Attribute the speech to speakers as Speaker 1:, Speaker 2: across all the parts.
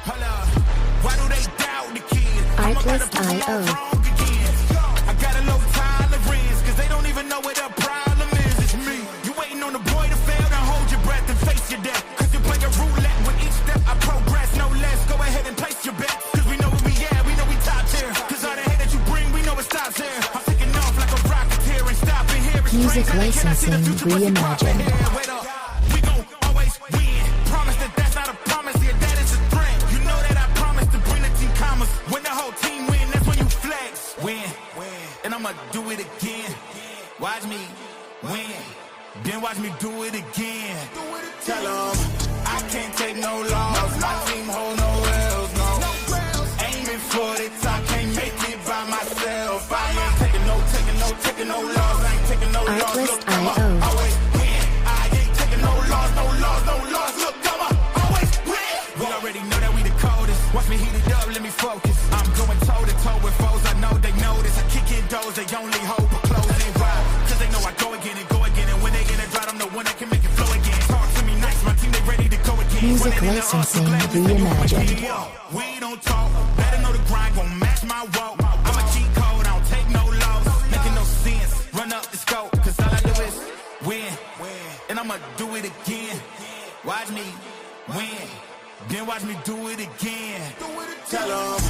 Speaker 1: Why do they doubt the kid?
Speaker 2: Artlist.io.
Speaker 1: I got a low tolerance, cause they don't even know what the problem is. It's me. You waiting on the boy to fail, then hold your breath and face your death. Cause you play a roulette with each step I progress, no less. Go ahead and place your bet. Cause we know where we at, we know we top tier. Cause all the hate that you bring, we know it stops here. I'm taking off like a rocket here and stopping here.
Speaker 2: Music licensing reimagined.
Speaker 1: We gon' always win. Promise that that's not a promise, yeah, that is a threat. You know that I promise to bring the team commas. When the whole team win, that's when you flex. Win, and I'ma do it again. Watch me win, then watch me do it again. Tell 'em I can't take no loss. My team hold no L's, no. Aiming for the top, can't make it by myself. I ain't taking no loss. I ain't taking no loss. Look, come on, always win. I ain't taking no loss. Look, come on, always win. We already know that we the coldest. Watch me heat it up, let me focus. I'm going toe to toe with foes. I know they notice. I kick in doors, they only hope for closing. Why? Cause they know I go again. And when they get it right, I'm the one that can make it flow again. Talk to me nice, my team, they ready to go again.
Speaker 2: Music licensing reimagined.
Speaker 1: We don't talk, better know the grind gon' match my walk. I'm a cheat code, I don't take no loss. Making no sense, run up the scope. Cause all I do is win, and I'ma do it again. Watch me win, then watch me do it again. Tell 'em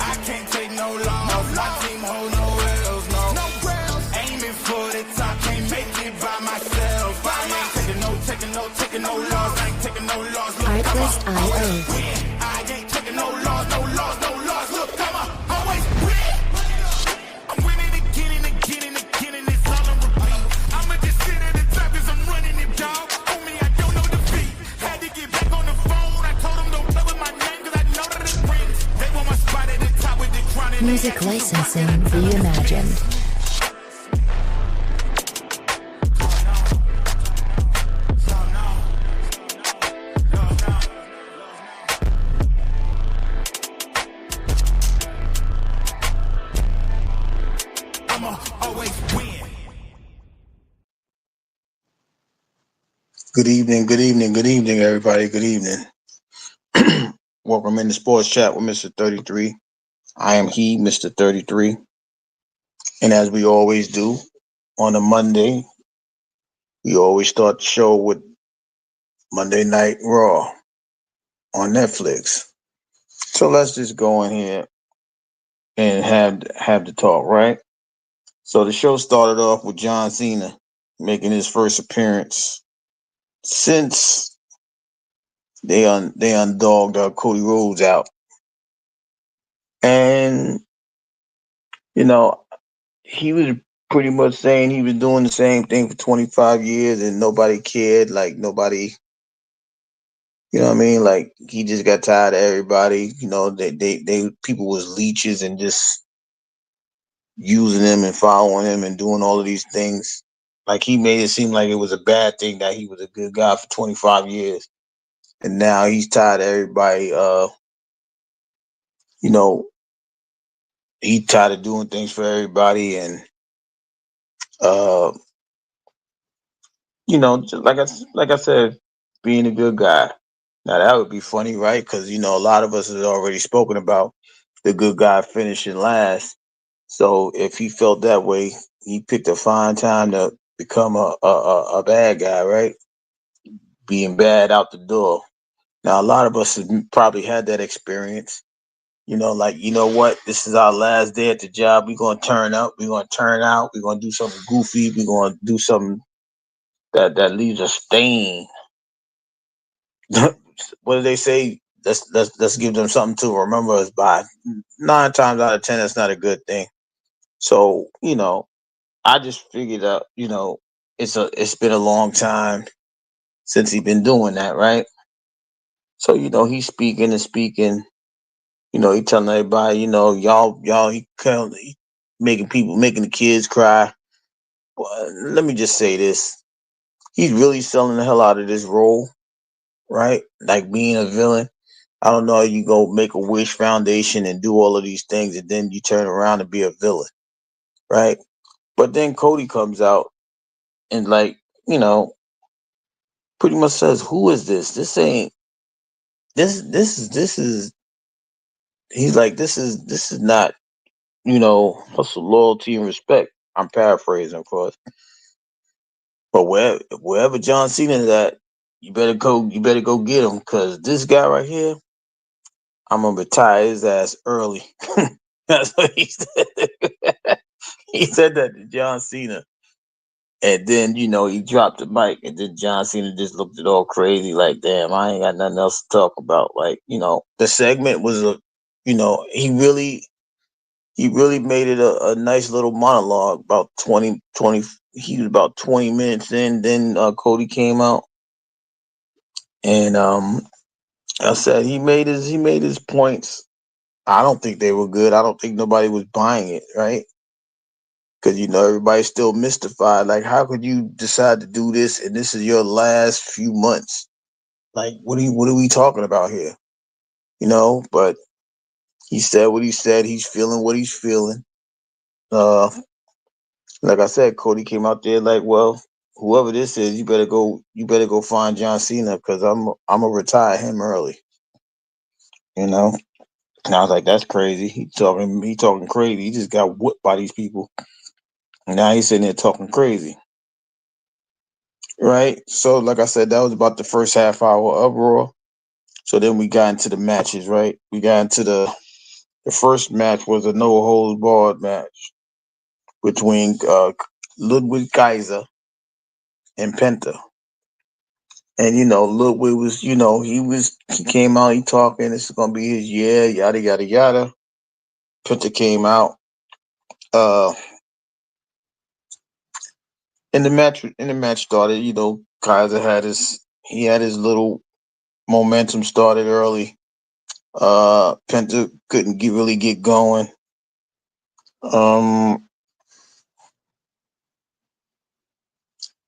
Speaker 1: I can't take no loss. My team hold no L's, no. Aiming for the top, can't make it by myself. I ain't taking no loss. I ain't taking no loss. Look, come on, always win. I ain't taking no loss. Look, come on, always win. I'm winning again and again, and it's all on repeat. I'ma just sit at the top 'cause I'm running it, dog. On me, I don't know defeat. Had to get back on the phone. I told them don't play with my name 'cause I know that it rings. They want my spot at the top with the crown.
Speaker 2: Music licensing reimagined.
Speaker 3: Good evening, everybody. Good evening. Welcome in the Sports Chat with Mr. 33. I am he, Mr. 33. And as we always do on a Monday, we always start the show with Monday Night Raw on Netflix. So let's just go in here and have the talk, right? So the show started off with John Cena making his first appearance since they undogged Cody Rhodes out. And, he was pretty much saying he was doing the same thing for 25 years and nobody cared. Like, nobody, you know what I mean? Like, he just got tired of everybody. They people was leeches and just using him and following him and doing all of these things. Like, he made it seem like it was a bad thing that he was a good guy for 25 years. And now he's tired of everybody, he tired of doing things for everybody, and just like I said, being a good guy. Now that would be funny, right? Because a lot of us have already spoken about the good guy finishing last. So if he felt that way, he picked a fine time to become a bad guy, right? Being bad out the door. Now a lot of us have probably had that experience. Like, what? This is our last day at the job. We're going to turn up. We're going to turn out. We're going to do something goofy. We're going to do something that leaves a stain. What do they say? Let's give them something to remember us by. 9 times out of 10, that's not a good thing. So, I just figured out, it's been a long time since he's been doing that, right? So, he's speaking and speaking. He telling everybody, y'all, he making the kids cry. Well, let me just say this. He's really selling the hell out of this role, right? Like being a villain. I don't know, you go make a Wish Foundation and do all of these things and then you turn around and be a villain, right? But then Cody comes out and pretty much says, who is this? This is he's like, this is not, hustle, loyalty, and respect. I'm paraphrasing, of course. But wherever John Cena is at, you better go get him, because this guy right here, I'm gonna retire his ass early. That's what he said. He said that to John Cena. And then, he dropped the mic, and then John Cena just looked it all crazy, like, damn, I ain't got nothing else to talk about. Like, the segment was he really made it a nice little monologue, about 20. He was about 20 minutes in. Then Cody came out, and I said he made his points. I don't think they were good. I don't think nobody was buying it, right? Because everybody's still mystified. Like, how could you decide to do this, and this is your last few months? Like, what are we talking about here? But he said what he said. He's feeling what he's feeling. Uh, like I said, Cody came out there like, well, whoever this is, you better go find John Cena, because I'm gonna retire him early. And I was like, that's crazy. He talking crazy. He just got whooped by these people. And now he's sitting there talking crazy. Right? So, like I said, that was about the first half hour of Raw. So then we got into the matches, right? We got into the first match was a no holds barred match between Ludwig Kaiser and Penta. And Ludwig was, he came out, he talking, this is gonna be his year, yada yada yada. Penta came out. Uh and the match started, Kaiser had his little momentum started early. Penta couldn't really get going. Um,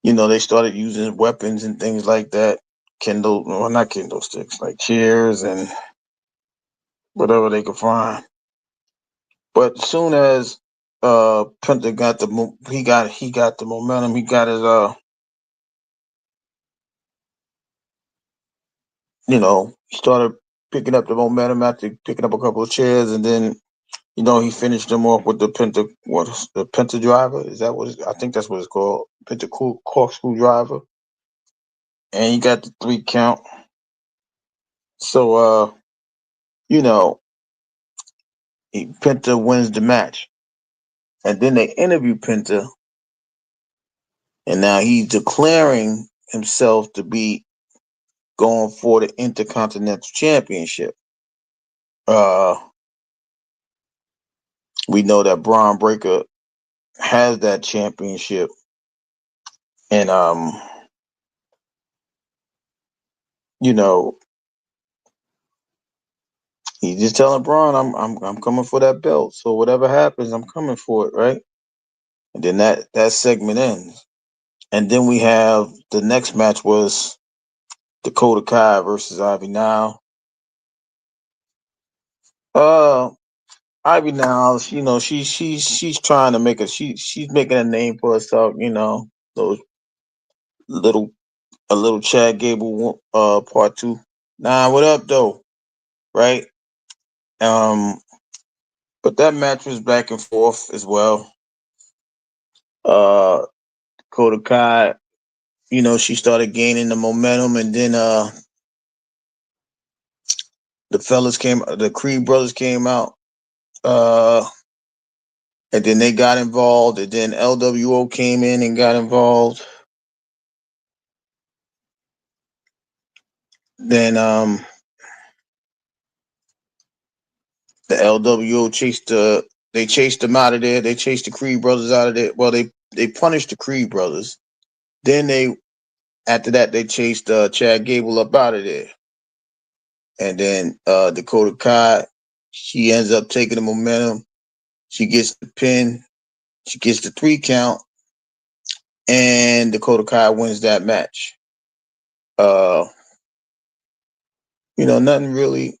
Speaker 3: they started using weapons and things like that. Not Kindle sticks, like chairs and whatever they could find. But as soon as Penta got he got the momentum, he got his he started picking up the momentum after picking up a couple of chairs, and then he finished them off with the Penta driver. Is that I think that's what it's called, Penta corkscrew driver, and he got the 3 count. So Penta wins the match, and then they interview Penta, and now he's declaring himself to be going for the Intercontinental Championship. We know that Braun Breaker has that championship, and he's just telling Braun, I'm coming for that belt. So whatever happens, I'm coming for it, right? And then that segment ends, and then we have the next match was Dakota Kai versus Ivy Nile. Ivy Niles, she's trying to she's making a name for herself, those little a little Chad Gable part 2. Nah, what up though? Right? Um but that match was back and forth as well. Dakota Kai, she started gaining the momentum, and then the Creed brothers came out. And then they got involved, and then LWO came in and got involved. Then the LWO chased them out of there. They chased the Creed brothers out of there. Well, they punished the Creed brothers. Then after that they chased Chad Gable up out of there. And then Dakota Kai, she ends up taking the momentum. She gets the pin. She gets the 3 count, and Dakota Kai wins that match. Nothing really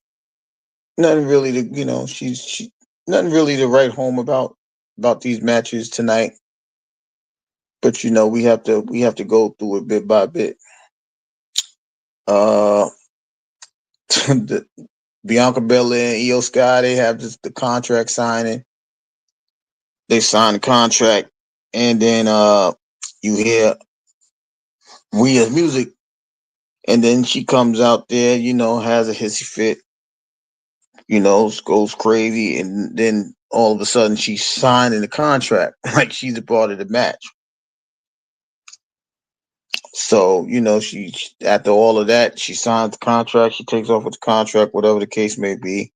Speaker 3: to nothing really to write home about these matches tonight. But we have to go through it bit by bit. The Bianca Belair and Io Sky, they have the contract signing. They sign the contract, and then you hear Rhea's music, and then she comes out there, has a hissy fit, goes crazy, and then all of a sudden she's signing the contract like she's a part of the match. So, she after all of that, she signs the contract, she takes off with the contract, whatever the case may be.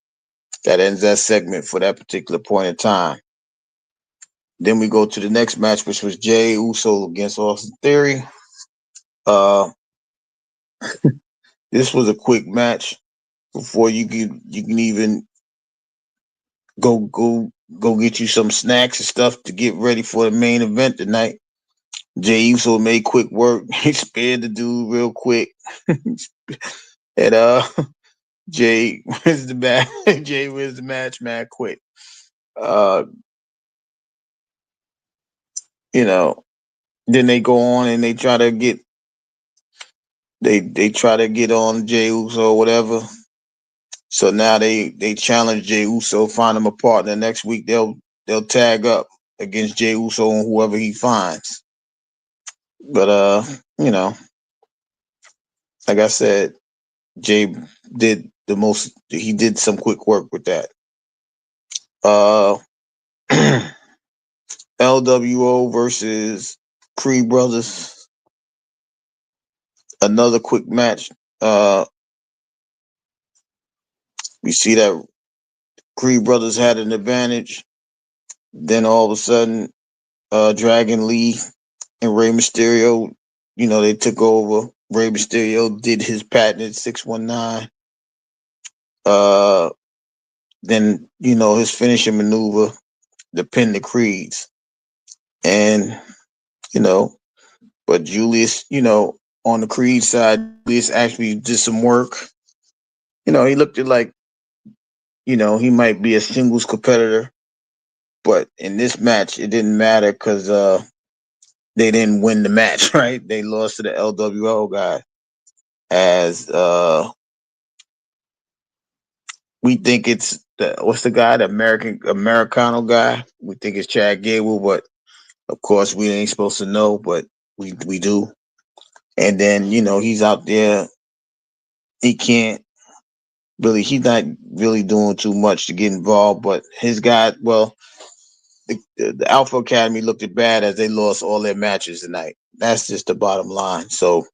Speaker 3: That ends that segment for that particular point in time. Then we go to the next match, which was Jey Uso against Austin Theory. This was a quick match before you can even go get you some snacks and stuff to get ready for the main event tonight. Jey Uso made quick work. He spared the dude real quick. And Jey wins the match. Jey wins the match, man, quick. Then they go on and they try to get on Jey Uso or whatever. So now they challenge Jey Uso, find him a partner. Next week they'll tag up against Jey Uso and whoever he finds. But like I said, Jey did he did some quick work with that. LWO versus Creed Brothers. Another quick match. We see that Creed Brothers had an advantage. Then all of a sudden, Dragon Lee and Rey Mysterio, they took over. Rey Mysterio did his patented 619. Then, his finishing maneuver, the pin the Creeds. And, but Julius, on the Creed side, Julius actually did some work. He looked at like, he might be a singles competitor. But in this match, it didn't matter because they didn't win the match, right? They lost to the LWO guy. As we think it's what's the guy, the Americano guy? We think it's Chad Gable, but of course we ain't supposed to know, but we do. And then he's out there. He's not really doing too much to get involved, but his guy, well, the Alpha Academy looked at bad as they lost all their matches tonight. That's just the bottom line. So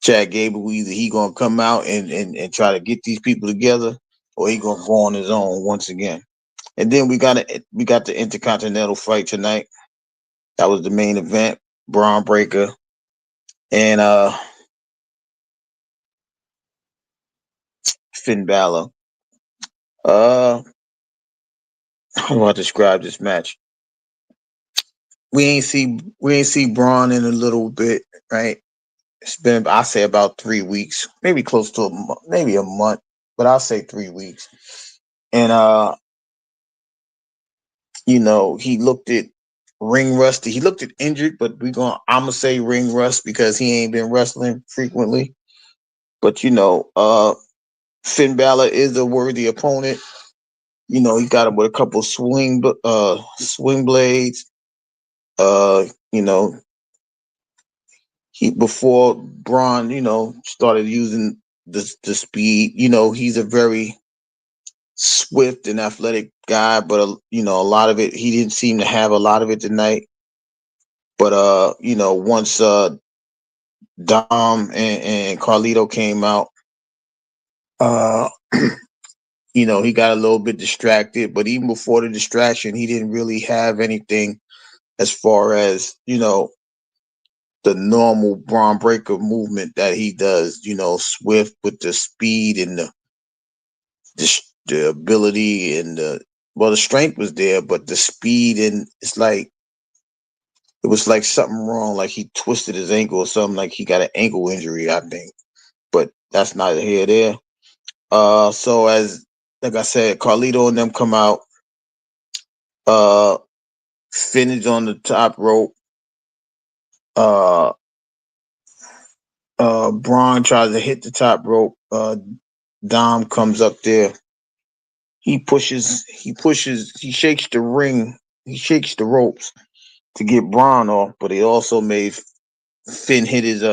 Speaker 3: Chad Gable, either he gonna come out and try to get these people together, or he gonna go on his own once again. And then we got the Intercontinental fight tonight. That was the main event. Braun Breaker and Finn Balor. How do I describe this match? We ain't see Braun in a little bit, right? It's been, I say, about 3 weeks, maybe close to maybe a month, but I'll say 3 weeks. And he looked at ring rusty. He looked at injured, but I'm gonna say ring rust because he ain't been wrestling frequently. But Finn Balor is a worthy opponent. He got him with a couple swing blades. He before Braun, started using the speed. He's a very swift and athletic guy, but a lot of it, he didn't seem to have a lot of it tonight. But once Dom and Carlito came out, he got a little bit distracted. But even before the distraction, he didn't really have anything as far as the normal Braun Breaker movement that he does. Swift with the speed and the ability and the strength was there, but the speed, and it was like something wrong, like he twisted his ankle or something, like he got an ankle injury, I think. But that's neither here nor there. So as like I said, Carlito and them come out, finish on the top rope. Braun tries to hit the top rope. Dom comes up there. He shakes the ring, he shakes the ropes to get Braun off, but he also made Finn hit his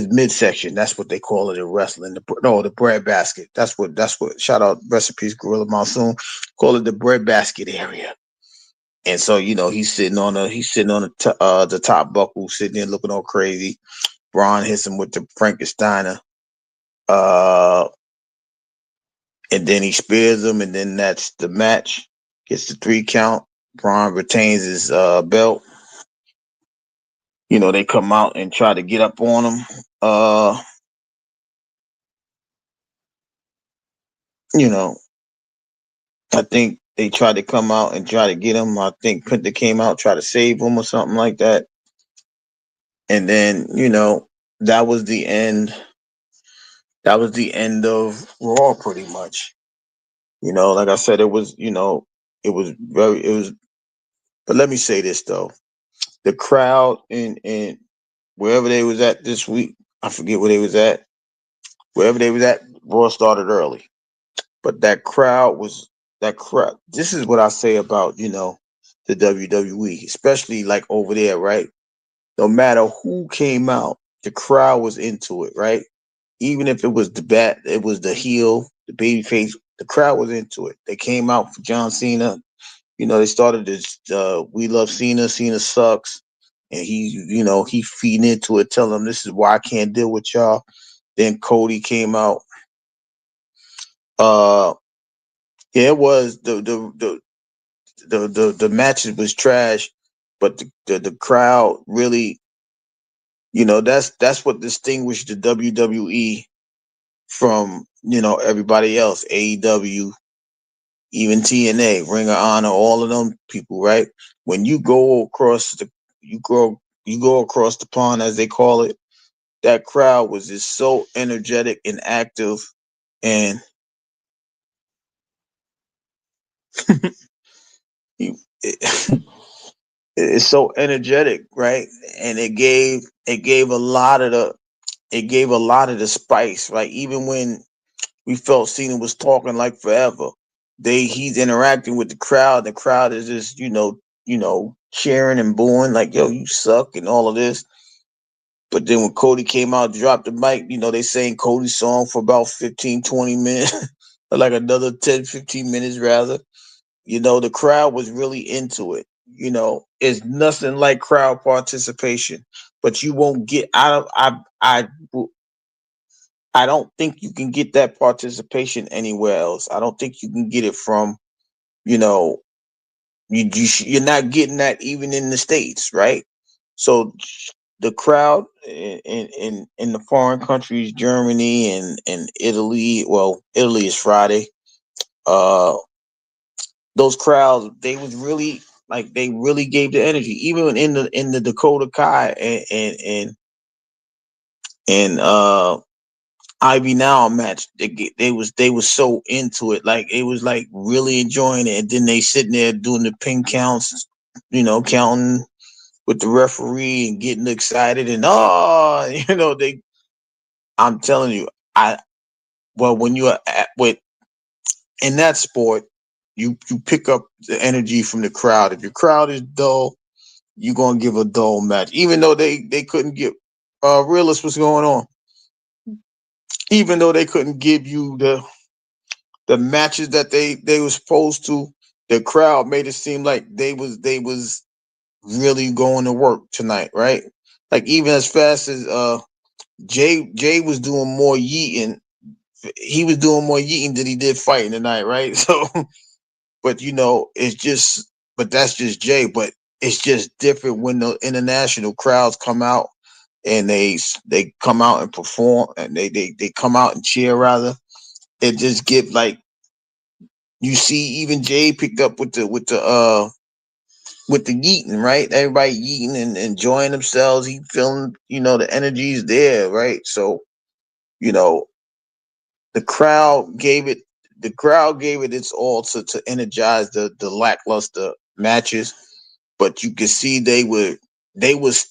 Speaker 3: midsection. That's what they call it in wrestling. The bread basket. That's what. Shout out recipes Gorilla Monsoon. Call it the bread basket area. And so he's sitting on the top buckle, sitting there looking all crazy. Braun hits him with the Frankensteiner. And then he spears him, and then that's the match. Gets the 3 count. Braun retains his belt. They come out and try to get up on him. I think they tried to come out and try to get him. I think Penta came out, try to save him or something like that. And then, that was the end. That was the end of Raw pretty much. Like I said, it was but let me say this though. The crowd in wherever they was at this week, I forget where they was at. Wherever they was at, Raw started early. But that crowd. This is what I say about, the WWE, especially like over there, right? No matter who came out, the crowd was into it, right? Even if it was it was the heel, the babyface, the crowd was into it. They came out for John Cena. They started this "We Love Cena, Cena sucks," and he feeding into it, telling them this is why I can't deal with y'all. Then Cody came out. Yeah, it was the matches was trash, but the crowd really, that's what distinguished the WWE from everybody else, AEW, even TNA, Ring of Honor, all of them people, right? When you go across the pond, as they call it, that crowd was just so energetic and active, and it's so energetic, right? And it gave a lot of the spice, right? Even when we felt Cena was talking like forever, he's interacting with the crowd. The crowd is just cheering and booing like, yo, you suck and all of this. But then when Cody came out, dropped the mic, they sang Cody's song for about 15, 20 minutes, like another 10, 15 minutes rather. The crowd was really into it. It's nothing like crowd participation, but you won't get out of I don't think you can get that participation anywhere else. I don't think you can get it from, you're not getting that even in the States, right? So the crowd in the foreign countries, Germany and Italy, well, Italy is Friday. Those crowds, they was really like, they really gave the energy, even in the Dakota Kai and Ivy Now match. They was so into it, like it was like really enjoying it. And then they sitting there doing the pin counts, counting with the referee and getting excited and they. I'm telling you, when you are in that sport, you pick up the energy from the crowd. If your crowd is dull, you're gonna give a dull match, even though they couldn't get realist what's going on. Even though they couldn't give you the matches that they were supposed to, the crowd made it seem like they was really going to work tonight, right? Like even as fast as Jay was doing more yeeting, he was doing more yeeting than he did fighting tonight, right? So, but it's just, but that's just Jay. But it's just different when the international crowds come out and they come out and perform, and they come out and cheer rather. It just give like, you see, even Jay picked up with the yeeting, right? Everybody yeeting and enjoying themselves. He feeling, the energy's there, right? So, the crowd gave it its all to energize the lackluster matches, but you could see they was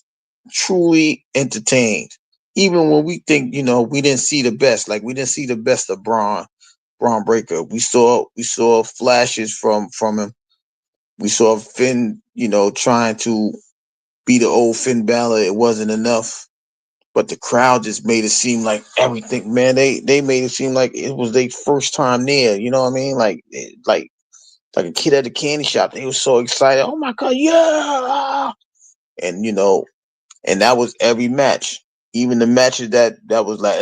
Speaker 3: truly entertained. even when we think, we didn't see the best, like we didn't see the best of Braun Breaker. We saw flashes from him. We saw Finn, trying to be the old Finn Balor. It wasn't enough. But the crowd just made it seem like everything, man. They made it seem like it was their first time there. You know what I mean? Like a kid at a candy shop. They were so excited. Oh my god, yeah! And and that was every match. Even the matches that was like,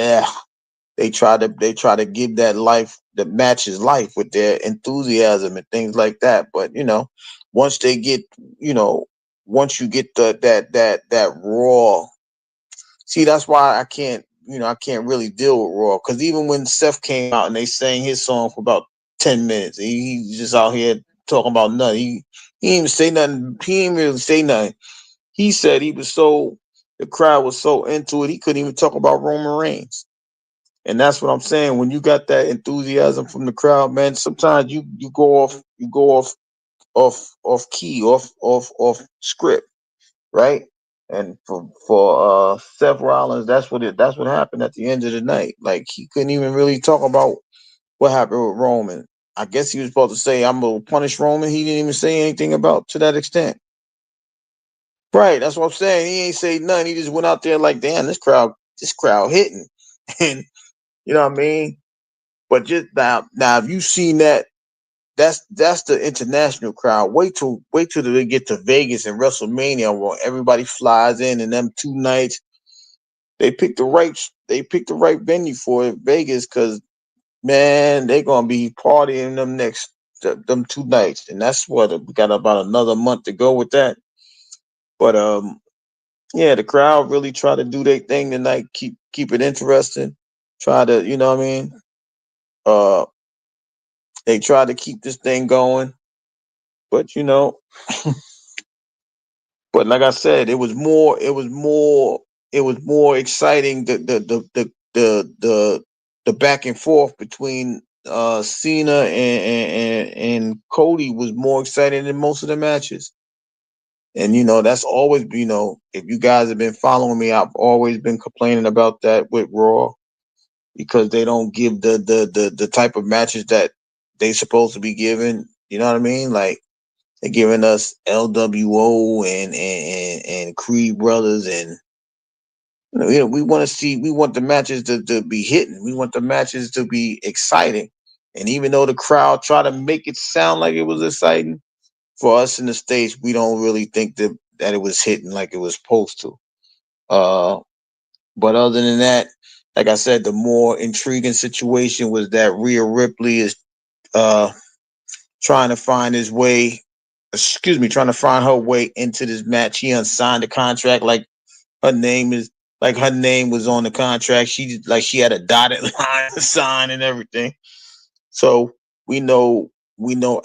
Speaker 3: they try to give that life, the matches life with their enthusiasm and things like that. But once they get, you know, once you get that raw. See, that's why I can't really deal with Raw. Because even when Seth came out and they sang his song for about 10 minutes, he's just out here talking about nothing. He didn't even say nothing. He didn't really say nothing. He said the crowd was so into it, he couldn't even talk about Roman Reigns. And that's what I'm saying. When you got that enthusiasm from the crowd, man, sometimes you go off key, off script, right? And for Seth Rollins, that's what happened at the end of the night. Like he couldn't even really talk about what happened with Roman. I guess he was supposed to say, "I'm gonna punish Roman." He didn't even say anything about to that extent. Right, that's what I'm saying. He ain't say nothing. He just went out there like, "Damn, this crowd hitting," and you know what I mean. But just now, if you seen that, that's the international crowd. Wait till they get to Vegas and WrestleMania, where everybody flies in, and them 2 nights they picked the right venue for it, Vegas, because man, they gonna be partying them 2 nights, and that's what we got about another month to go with that. But yeah, the crowd really try to do their thing tonight, keep it interesting. Try to, you know what I mean? Uh, they try to keep this thing going, but but like I said, it was more exciting. The back and forth between Cena and Cody was more exciting than most of the matches. And that's always, if you guys have been following me, I've always been complaining about that with Raw, because they don't give the type of matches that they supposed to be giving. You know what I mean? Like they're giving us LWO and Creed Brothers, and we want the matches to be hitting. We want the matches to be exciting. And even though the crowd try to make it sound like it was exciting, for us in the States, we don't really think that it was hitting like it was supposed to. Uh, but other than that, like I said, the more intriguing situation was that Rhea Ripley is uh trying to find his way, trying to find her way into this match. She unsigned the contract, her name is her name was on the contract. She had a dotted line to sign and everything. So we know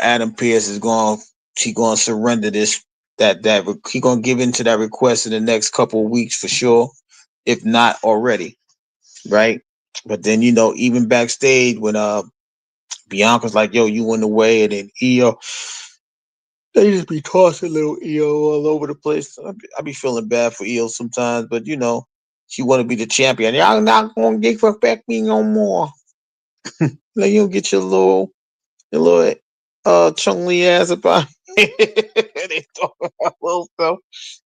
Speaker 3: Adam Pearce is going to surrender this, that he going to give into that request in the next couple of weeks for sure, if not already, right? But then even backstage when Bianca's like, "Yo, you in the way," and then Io, they just be tossing little Io all over the place. I be feeling bad for Io sometimes, but she want to be the champion. Y'all not gonna disrespect me no more. Like you get your little Chung Lee ass about. They talk about little stuff.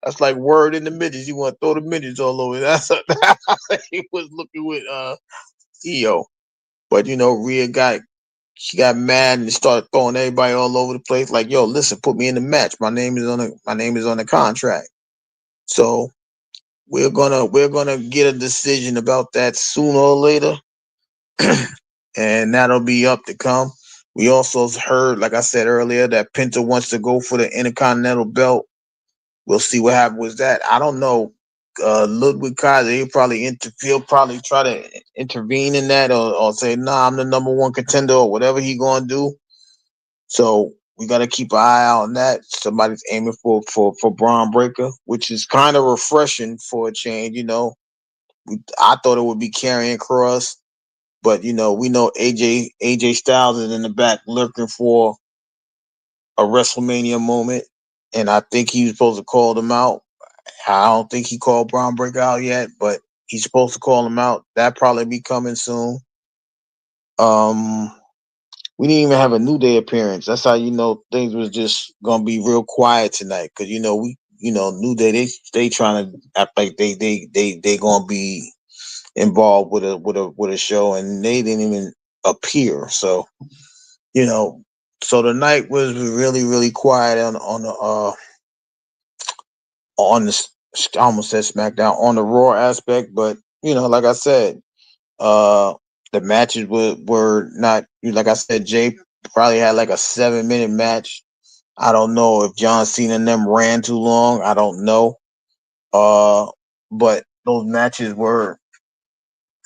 Speaker 3: That's like word in the midgets. You want to throw the midgets all over. That's how he was looking with Io. But Rhea got mad and started throwing everybody all over the place. Like, yo, listen, put me in the match. My name is on the contract. So we're gonna get a decision about that sooner or later, and that'll be up to come. We also heard, like I said earlier, that Penta wants to go for the Intercontinental belt. We'll see what happens with that. I don't know. Ludwig Kaiser, he'll probably try to intervene in that, or say, "Nah, I'm the number one contender," or whatever he gonna do. So we got to keep an eye out on that. Somebody's aiming for Braun Breaker, which is kind of refreshing for a change. I thought it would be Karrion Kross, but we know AJ Styles is in the back looking for a WrestleMania moment, and I think he was supposed to call them out. I don't think he called Braun Breaker out yet, but He's supposed to call him out. That probably be coming soon. Um, we didn't even have a New Day appearance. That's how you know things was just gonna be real quiet tonight. Cause New Day they trying to act like they gonna be involved with a show, and they didn't even appear. So you know, so the night was really quiet on the I almost said SmackDown on the Raw aspect, but like I said, uh, the matches were not like I said. Jay probably had like a 7 minute match. I don't know if John Cena and them ran too long. I don't know. But those matches were,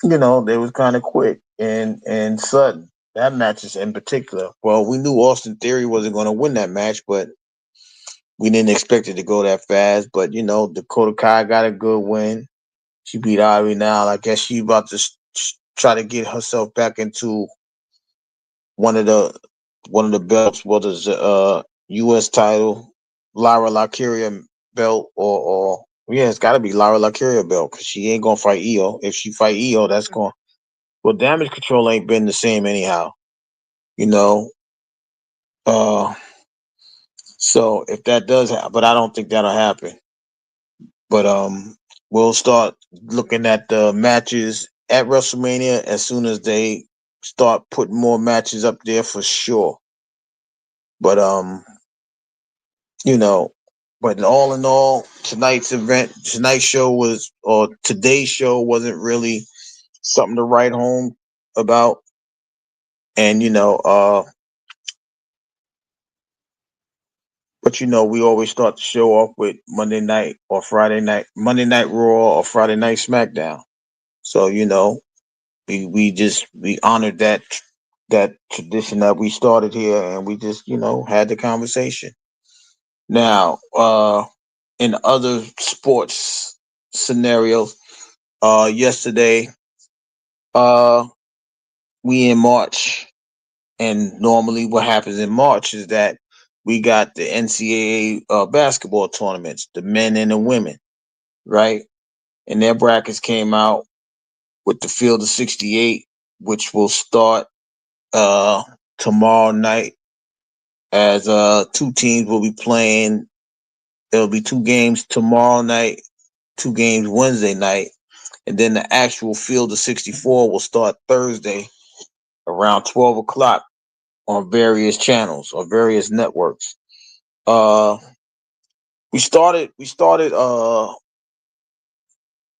Speaker 3: they was kind of quick and sudden. That matches in particular. Well, we knew Austin Theory wasn't going to win that match, but we didn't expect it to go that fast. But Dakota Kai got a good win. She beat Ari now. I guess she about to try to get herself back into one of the belts, whether it's U.S. title, Lyra Valkyria belt, or yeah, it's got to be Lyra Valkyria belt because she ain't gonna fight Io. If she fight Io, that's going. Well, Damage Control ain't been the same anyhow. You know. So if that does happen, but I don't think that'll happen. But we'll start looking at the matches at WrestleMania as soon as they start putting more matches up there for sure. But you know, but all in all, tonight's show today's show wasn't really something to write home about. And but we always start the show off with Monday night or Friday night, Monday Night Raw or Friday Night SmackDown. So we honored that tradition that we started here, and we just had the conversation. Now, in other sports scenarios, yesterday, we in March, and normally what happens in March is that we got the NCAA basketball tournaments, the men and the women, right? And their brackets came out with the Field of 68, which will start tomorrow night, as two teams will be playing. There'll be two games tomorrow night, two games Wednesday night, and then the actual Field of 64 will start Thursday around 12 o'clock on various channels or various networks. Uh, we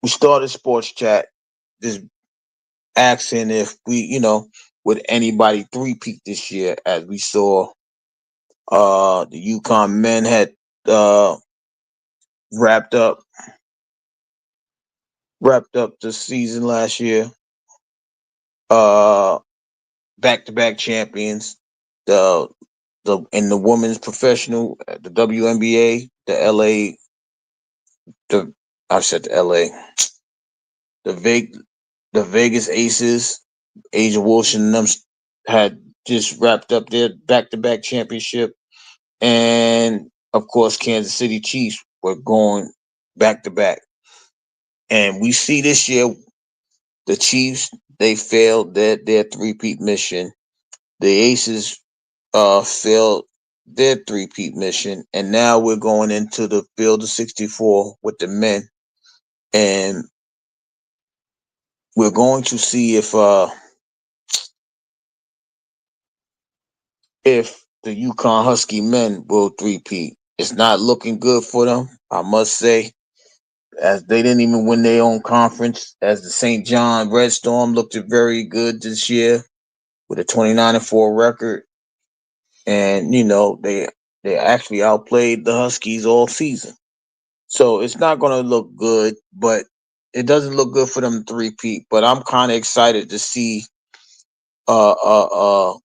Speaker 3: started sports chat just asking if would anybody three-peat this year, as we saw the UConn men had uh wrapped up the season last year. Uh, Back-to-back champions. In the women's professional, the WNBA, I said the LA, the Vegas Aces, Asia Walsh and them had just wrapped up their back-to-back championship, and of course Kansas City Chiefs were going back-to-back. And we see this year the Chiefs, they failed their three-peat mission. The Aces failed their three-peat mission, and now we're going into the Field of 64 with the men, and we're going to see if the UConn Husky men will three-peat. It's not looking good for them, I must say, as they didn't even win their own conference. As the St. John Red Storm looked very good this year with a 29-4 record, and they actually outplayed the Huskies all season. So it's not going to look good, but it doesn't look good for them to three-peat. But I'm kind of excited to see uh uh uh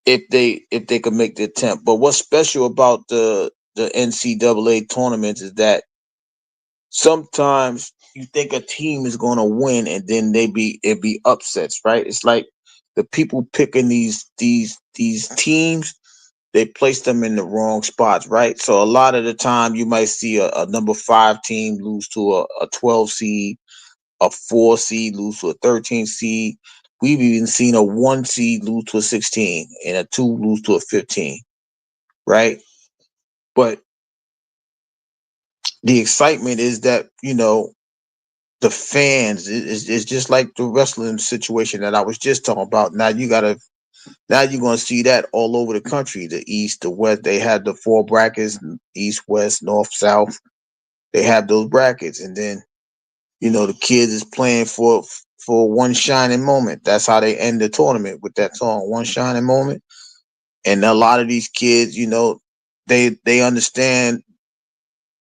Speaker 3: if they could make the attempt. But what's special about the NCAA tournaments is that sometimes you think a team is going to win, and then it be upsets, right? It's like the people picking these teams they place them in the wrong spots, right? So a lot of the time you might see a number 5 team lose to a 12 seed, a 4 seed lose to a 13 seed. We've even seen a 1 seed lose to a 16 and a 2 lose to a 15, right? But the excitement is that, the fans is just like the wrestling situation that I was just talking about. Now you're gonna see that all over the country, the east, the west. They had the 4 brackets: east, west, north, south. They have those brackets, and then the kids is playing for one shining moment. That's how they end the tournament, with that song, "One Shining Moment." And a lot of these kids, they understand.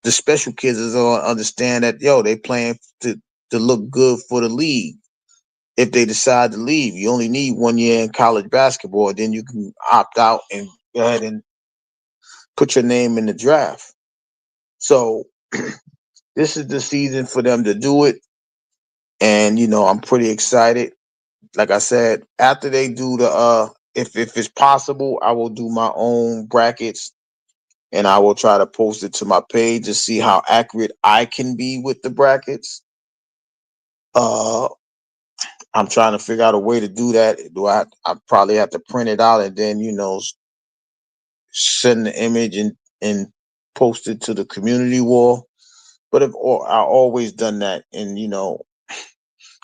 Speaker 3: The special kids is all understand that, they playing to look good for the league. If they decide to leave, you only need 1 year in college basketball, then you can opt out and go ahead and put your name in the draft. So this is the season for them to do it. And I'm pretty excited. Like I said, after they do the if it's possible, I will do my own brackets, and I will try to post it to my page to see how accurate I can be with the brackets. Uh I'm trying to figure out a way to do that. I probably have to print it out and then, send the image and post it to the community wall. But I always done that, and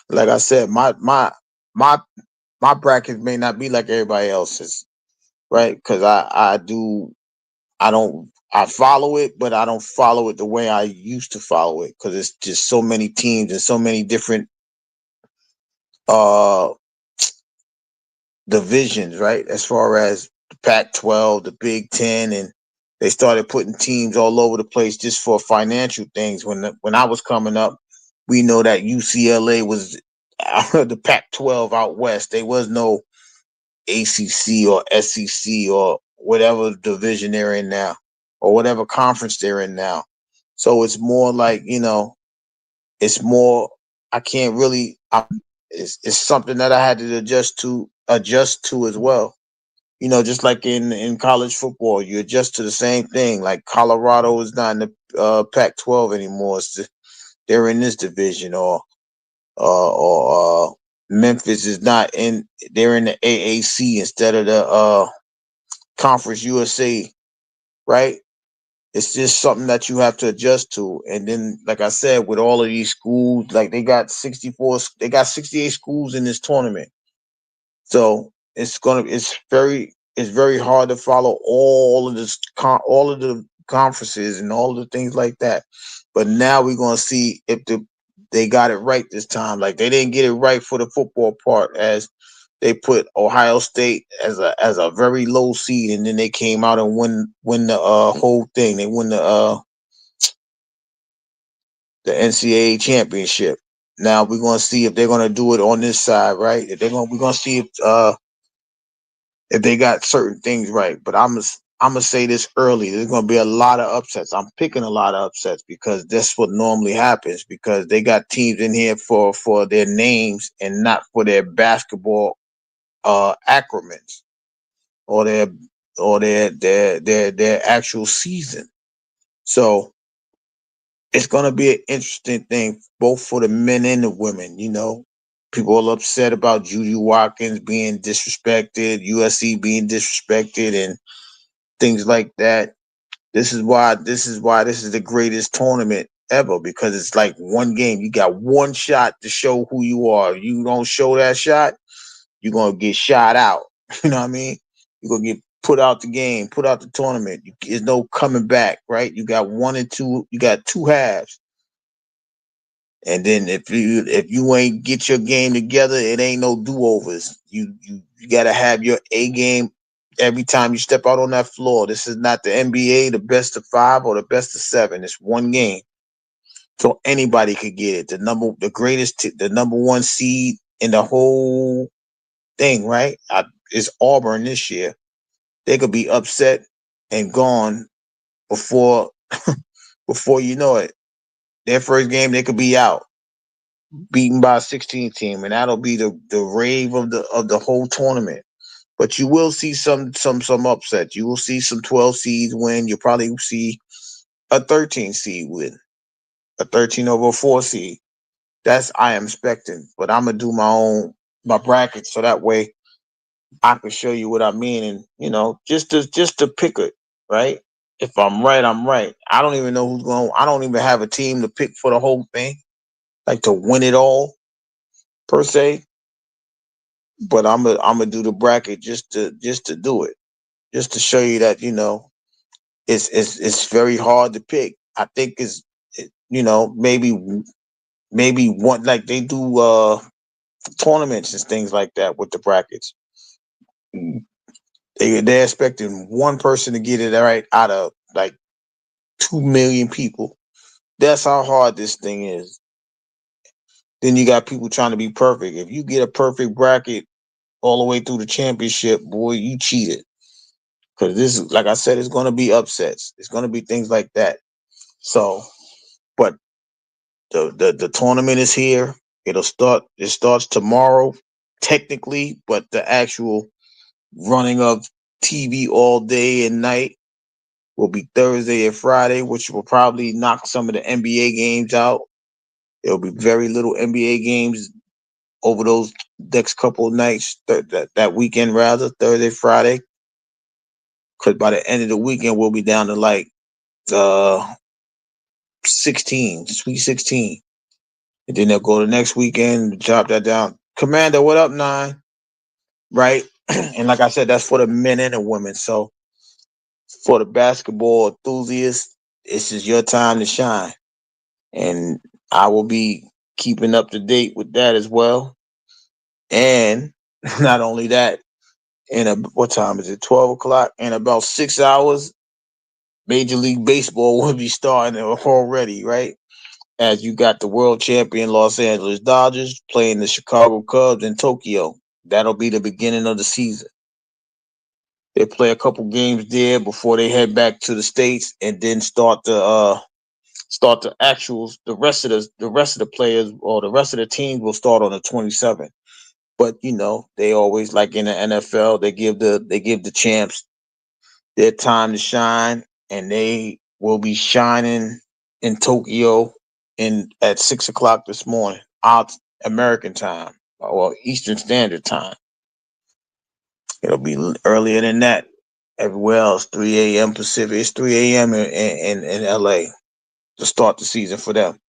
Speaker 3: like I said, my my bracket may not be like everybody else's, right? Because I follow it, but I don't follow it the way I used to follow it, because it's just so many teams and so many different uh divisions, right? As far as the Pac-12, the Big Ten, and they started putting teams all over the place just for financial things. When I was coming up, we know that UCLA was the Pac-12 out west. There was no ACC or SEC or whatever division they're in now, or whatever conference they're in now. So it's more like, it's more. I can't really. It's something that I had to adjust to as well. Just like in college football, you adjust to the same thing. Like Colorado is not in the Pac-12 anymore. They're in this division, or Memphis is not in. They're in the AAC instead of the Conference USA, right? It's just something that you have to adjust to. And then, like I said, with all of these schools, like they got 68 schools in this tournament. So it's very hard to follow all of the conferences and all of the things like that. But now we're gonna see if they got it right this time. Like, they didn't get it right for the football part, as they put Ohio State as a very low seed, and then they came out and win the whole thing. They win the NCAA championship. Now we're gonna see if they're gonna do it on this side, right? We're gonna see if they got certain things right. But I'm gonna say this early: there's gonna be a lot of upsets. I'm picking a lot of upsets because that's what normally happens, because they got teams in here for their names and not for their basketball accrements, or their actual season. So it's gonna be an interesting thing, both for the men and the women. People are upset about Judy Watkins being disrespected, USC being disrespected, and things like that. This is the greatest tournament ever, because it's like one game. You got one shot to show who you are. If you don't show that shot, you're gonna get shot out. You know what I mean? You're gonna get put out the game, put out the tournament. There's no coming back, right? You got one and two. You got two halves. And then if you ain't get your game together, it ain't no do overs. You gotta have your A game every time you step out on that floor. This is not the NBA, the best of 5 or the best of 7. It's one game, so anybody could get it. The number one seed in the whole thing, right? Is Auburn this year. They could be upset and gone before before you know it. Their first game, they could be out, beaten by a 16 team, and that'll be the rave of the whole tournament. But you will see some upsets. You will see some 12 seeds win. You'll probably see a 13 seed win, a 13 over a 4 seed. That's I am expecting. But I'm gonna do my bracket so that way I can show you what I mean, and just to pick it, right? If I'm right, I'm right. I don't even know who's going. I don't even have a team to pick for the whole thing, like to win it all per se. But I'm gonna do the bracket just to do it, just to show you that it's very hard to pick. I think maybe one like they do tournaments and things like that with the brackets. They're expecting one person to get it right out of like 2 million people. That's how hard this thing is. Then you got people trying to be perfect. If you get a perfect bracket all the way through the championship, boy, you cheated. Because this is, like I said, it's going to be upsets. It's going to be things like that. So, but the tournament is here. It'll start. It starts tomorrow, technically, but the actual running of TV all day and night will be Thursday and Friday, which will probably knock some of the NBA games out. There'll be very little NBA games over those next couple of nights, that weekend rather, Thursday, Friday. Because by the end of the weekend, we'll be down to like 16, Sweet 16. And then they'll go the next weekend, drop that down. Commander, what up, 9? Right? And like I said, that's for the men and the women. So for the basketball enthusiasts, this is your time to shine. And I will be keeping up to date with that as well. And not only that, what time is it? 12 o'clock. In about 6 hours, Major League Baseball will be starting already, right? As you got the world champion Los Angeles Dodgers playing the Chicago Cubs in Tokyo. That'll be the beginning of the season. They play a couple games there before they head back to the States and then start the actuals. The rest of the players or the rest of the teams will start on the 27th. But they always, like in the NFL, they give the champs their time to shine, and they will be shining in Tokyo at 6 o'clock this morning, out American time or Eastern Standard Time. It'll be earlier than that everywhere else. 3 a.m. Pacific. It's 3 a.m. in LA to start the season for them.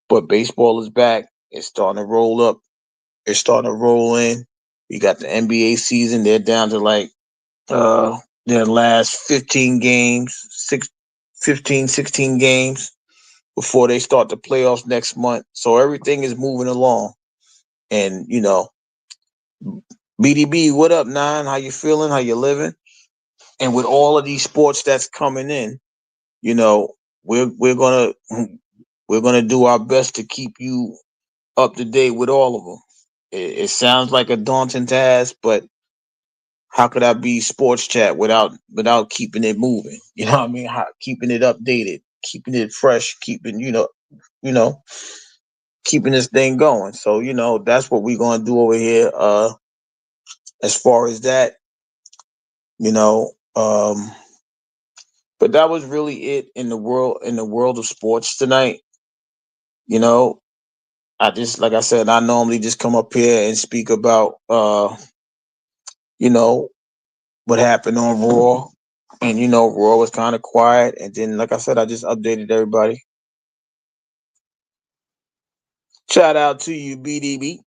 Speaker 3: But baseball is back. It's starting to roll up. It's starting to roll in. You got the NBA season. They're down to like their last 15 games, 15, 16 games before they start the playoffs next month. So everything is moving along. And, BDB, what up, 9? How you feeling? How you living? And with all of these sports that's coming in, you know, we're gonna do our best to keep you up to date with all of them. It sounds like a daunting task, but how could I be sports chat without keeping it moving? You know what I mean? Keeping it updated, keeping it fresh, you know, keeping this thing going. So that's what we're gonna do over here. As far as that, you know, but that was really it in the world of sports tonight. You know, I just, like I said, I normally just come up here and speak about you know what happened on Raw, and Raw was kind of quiet, and then like I said, I just updated everybody. Shout out to you, BDB.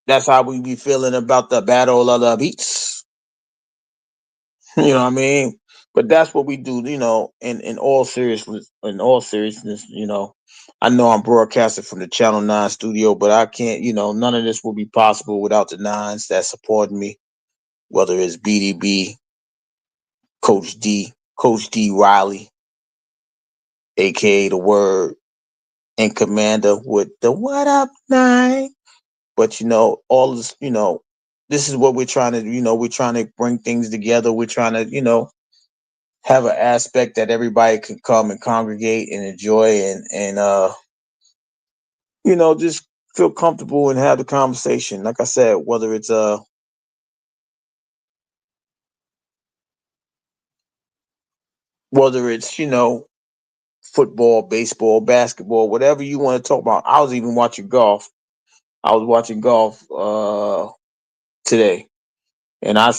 Speaker 3: That's how we be feeling about the battle of the beats. You know what I mean? But that's what we do. In all seriousness, I know I'm broadcasting from the Channel 9 studio, but I can't. None of this will be possible without the nines that supporting me. Whether it's BDB, Coach D Riley, aka the Word, and Commander with the What Up Nine. But all this, this is what we're trying to. We're trying to bring things together. We're trying to, have an aspect that everybody can come and congregate and enjoy, and just feel comfortable and have the conversation. Like I said, whether it's whether it's football, baseball, basketball, whatever you want to talk about. I was even watching golf. I was watching golf today, and uh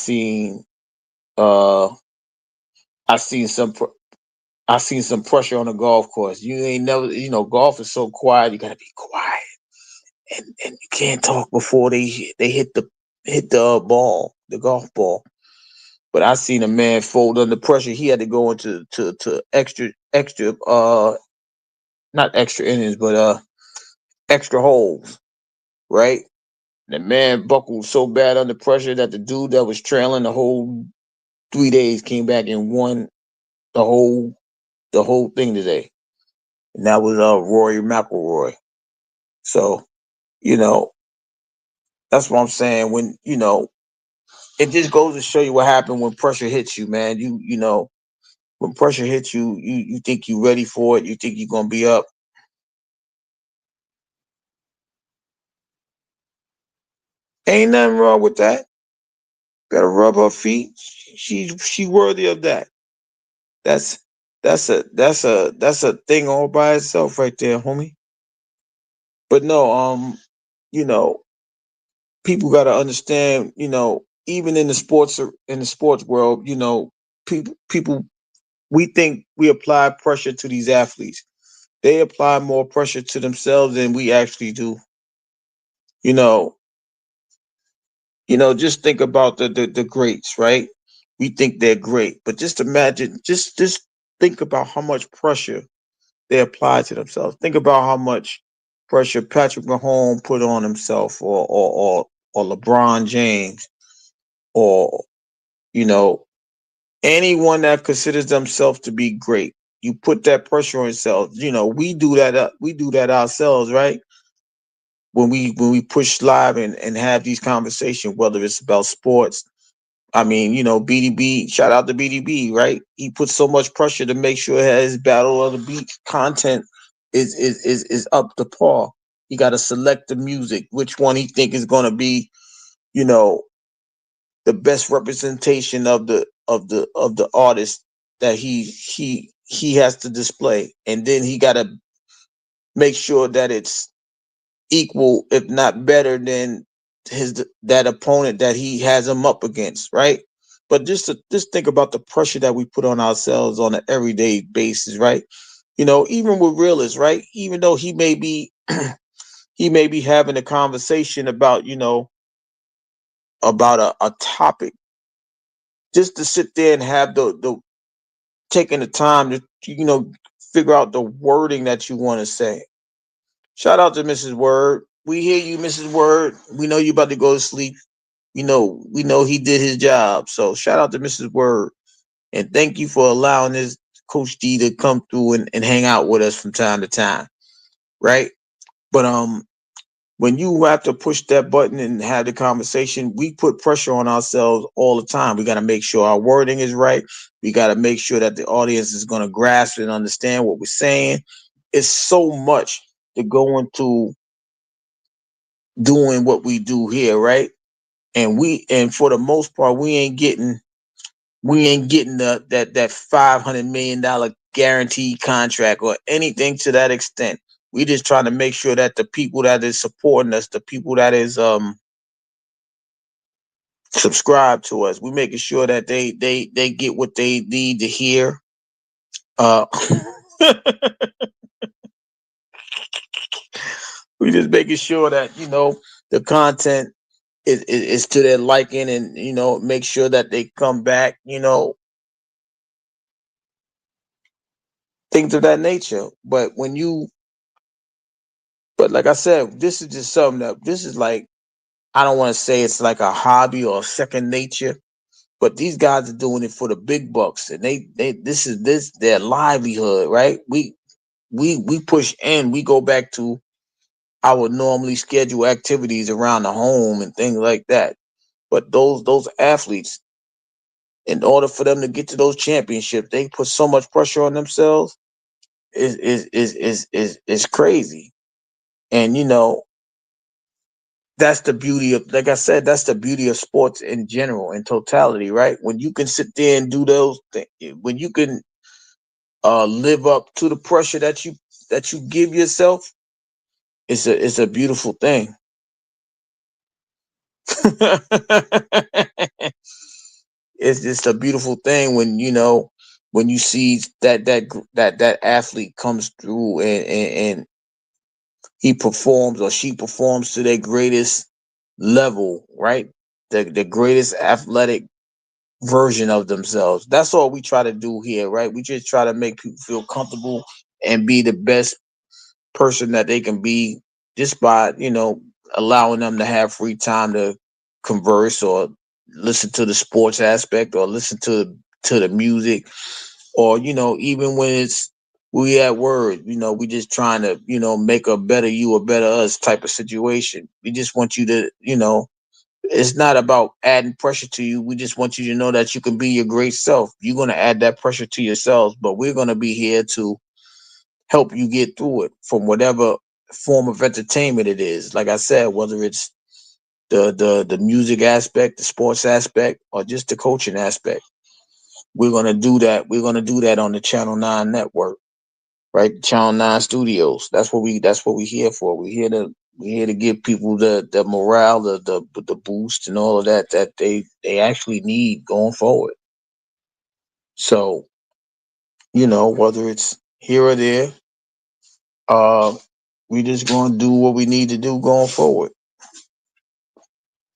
Speaker 3: I seen some I seen some pressure on the golf course. You ain't never, golf is so quiet. You gotta be quiet, and you can't talk before they hit the ball, the golf ball. But I seen a man fold under pressure. He had to go into to extra not extra innings, but extra holes, right? The man buckled so bad under pressure that the dude that was trailing the whole 3 days came back and won the whole thing today. And that was Rory McIlroy. So, you know, that's what I'm saying. When, it just goes to show you what happened when pressure hits you, man. When pressure hits you, you think you ready for it, you think you're gonna be up. Ain't nothing wrong with that. Gotta rub her feet. She worthy of that. That's that's a thing all by itself right there, homie. But no, you know, people gotta understand, even in the sports world, people we think we apply pressure to these athletes. They apply more pressure to themselves than we actually do. You know, just think about the greats, right? We think they're great, but just imagine, just think about how much pressure they apply to themselves. Think about how much pressure Patrick Mahomes put on himself, or LeBron James, or you know anyone that considers themselves to be great. You put that pressure on yourself. We do that. We do that ourselves, right? When we push live and have these conversations, whether it's about sports. I mean, BDB. Shout out to BDB, right? He puts so much pressure to make sure his Battle of the Beat content is up to par. He got to select the music, which one he think is going to be, you know, the best representation of the artist that he has to display, and then he got to make sure that it's equal, if not better than that opponent that he has him up against, right? But just think about the pressure that we put on ourselves on an everyday basis, right? Even with realists, right? Even though he may be he may be having a conversation about about a topic, just to sit there and have the taking the time to figure out the wording that you want to say. Shout out to Mrs. Word. We hear you, Mrs. Word. We know you about to go to sleep. We know he did his job. So shout out to Mrs. Word. And thank you for allowing this Coach D to come through and hang out with us from time to time. Right? But when you have to push that button and have the conversation, we put pressure on ourselves all the time. We got to make sure our wording is right. We got to make sure that the audience is going to grasp and understand what we're saying. It's so much to go into doing what we do here, right? And for the most part, we ain't getting that $500 million guaranteed contract or anything to that extent. We just trying to make sure that the people that is supporting us, the people that is subscribe to us, we making sure that they get what they need to hear. Uh, we just making sure that the content is to their liking, and make sure that they come back. Things of that nature. But like I said, this is just something that this is like, I don't want to say it's like a hobby or a second nature, but these guys are doing it for the big bucks, and they this is this their livelihood, right? We push in, we go back to our normally scheduled activities around the home and things like that. But those athletes, in order for them to get to those championships, they put so much pressure on themselves. Is crazy. And that's the beauty of, like I said, that's the beauty of sports in general, in totality, right? When you can sit there and do those things, when you can live up to the pressure that you give yourself, it's a beautiful thing. It's just a beautiful thing when when you see that athlete comes through and he performs or she performs to their greatest level, right? The greatest athletic version of themselves. That's all we try to do here, right? We just try to make people feel comfortable and be the best person that they can be, just by allowing them to have free time to converse or listen to the sports aspect or listen to the music, or even when it's we at word, we just trying to make a better you, a better us type of situation. We just want you to it's not about adding pressure to you. We just want you to know that you can be your great self. You're going to add that pressure to yourselves, but we're going to be here to help you get through it from whatever form of entertainment it is. Like I said, whether it's the music aspect, the sports aspect, or just the coaching aspect, we're gonna do that. We're gonna do that on the Channel 9 network, right? Channel 9 Studios. That's what we here for. We here to give people the morale, the boost, and all of that they actually need going forward. So whether it's here or there, uh, we just gonna do what we need to do going forward.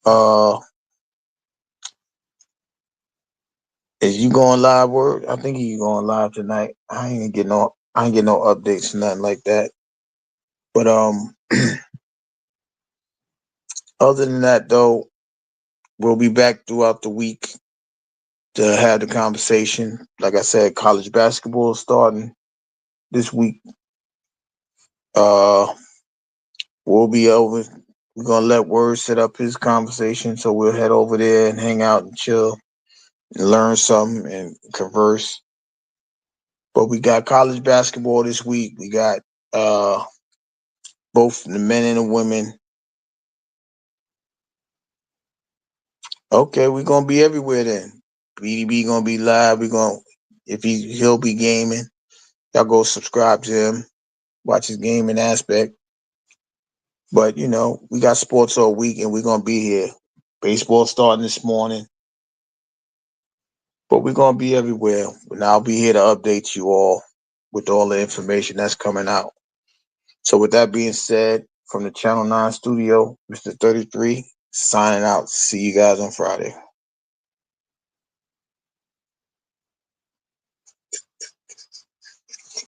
Speaker 3: Uh, is you going live? Word? I think you going live tonight. I ain't get no updates, nothing like that. But other than that, though, we'll be back throughout the week to have the conversation. Like I said, college basketball is starting this week. Uh, we'll be over. We're gonna let Word set up his conversation, so we'll head over there and hang out and chill and learn something and converse. But we got college basketball this week. We got both the men and the women. Okay, we're gonna be everywhere then. BDB gonna be live. We're gonna if he'll be gaming. Y'all go subscribe to him, watch his gaming aspect. But we got sports all week and we're gonna be here. Baseball starting this morning. But we're gonna be everywhere. And I'll be here to update you all with all the information that's coming out. So with that being said, from the Channel 9 studio, Mr. 33 signing out. See you guys on Friday.